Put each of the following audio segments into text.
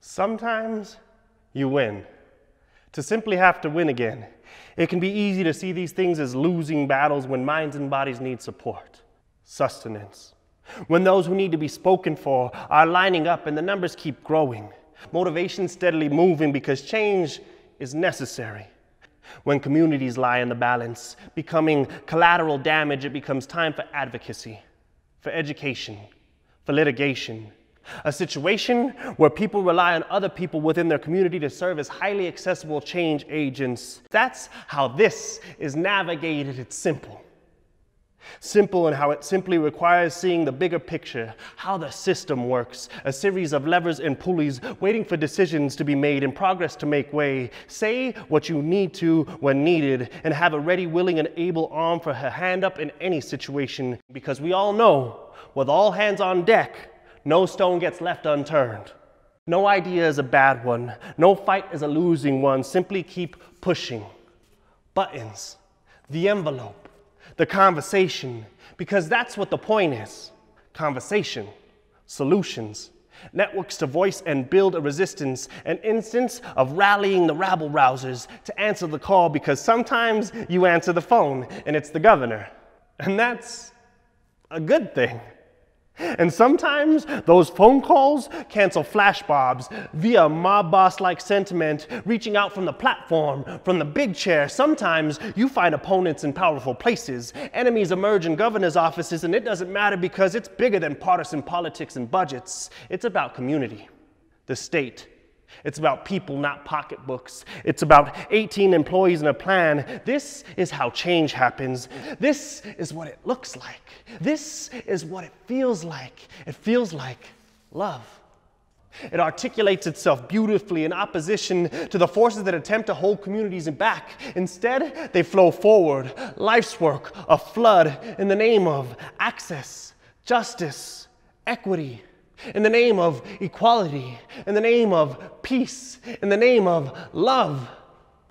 Sometimes you win. To simply have to win again. It can be easy to see these things as losing battles when minds and bodies need support, sustenance. When those who need to be spoken for are lining up and the numbers keep growing. Motivation steadily moving because change is necessary. When communities lie in the balance, becoming collateral damage, it becomes time for advocacy, for education, for litigation. A situation where people rely on other people within their community to serve as highly accessible change agents. That's how this is navigated. It's simple. Simple in how it simply requires seeing the bigger picture, how the system works, a series of levers and pulleys waiting for decisions to be made and progress to make way. Say what you need to when needed and have a ready, willing, and able arm for a hand up in any situation, because we all know, with all hands on deck, no stone gets left unturned. No idea is a bad one. No fight is a losing one. Simply keep pushing. Buttons, the envelope, the conversation, because that's what the point is. Conversation, solutions, networks to voice and build a resistance, an instance of rallying the rabble-rousers to answer the call, because sometimes you answer the phone and it's the governor. And that's a good thing. And sometimes those phone calls cancel flashbobs via mob boss-like sentiment, reaching out from the platform, from the big chair. Sometimes you find opponents in powerful places. Enemies emerge in governor's offices, and it doesn't matter because it's bigger than partisan politics and budgets. It's about community, the state. It's about people, not pocketbooks. It's about 18 employees and a plan. This is how change happens. This is what it looks like. This is what it feels like. It feels like love. It articulates itself beautifully in opposition to the forces that attempt to hold communities back. Instead, they flow forward. Life's work, a flood, in the name of access, justice, equity, in the name of equality, in the name of peace, in the name of love.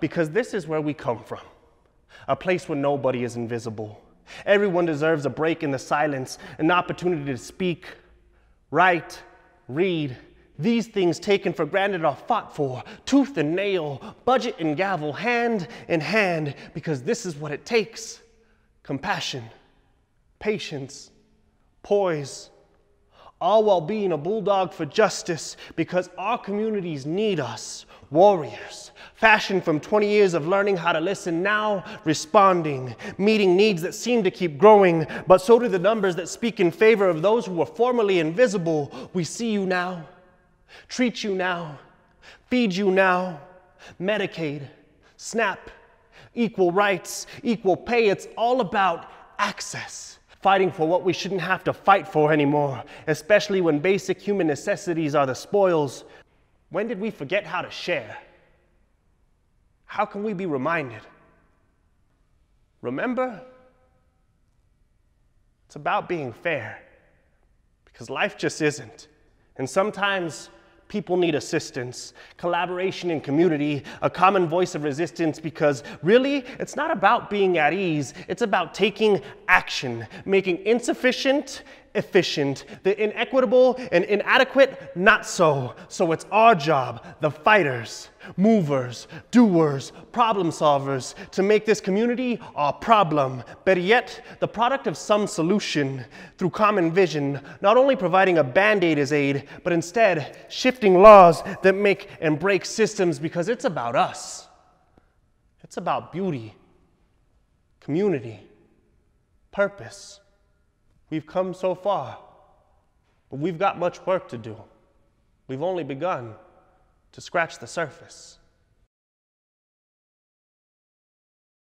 Because this is where we come from, a place where nobody is invisible. Everyone deserves a break in the silence, an opportunity to speak, write, read. These things taken for granted are fought for, tooth and nail, budget and gavel, hand in hand, because this is what it takes. Compassion, patience, poise, all while being a bulldog for justice, because our communities need us, warriors, fashioned from 20 years of learning how to listen, now responding, meeting needs that seem to keep growing, but so do the numbers that speak in favor of those who were formerly invisible. We see you now, treat you now, feed you now, Medicaid, SNAP, equal rights, equal pay. It's all about access. Fighting for what we shouldn't have to fight for anymore, especially when basic human necessities are the spoils. When did we forget how to share? How can we be reminded? Remember? It's about being fair, because life just isn't. And sometimes people need assistance, collaboration and community, a common voice of resistance, because really, it's not about being at ease. It's about taking action, making insufficient efficient, the inequitable and inadequate not so. So it's our job, the fighters, movers, doers, problem solvers, to make this community our problem. Better yet, the product of some solution through common vision, not only providing a band-aid as aid, but instead shifting laws that make and break systems, because it's about us. It's about beauty, community, purpose. We've come so far, but we've got much work to do. We've only begun to scratch the surface.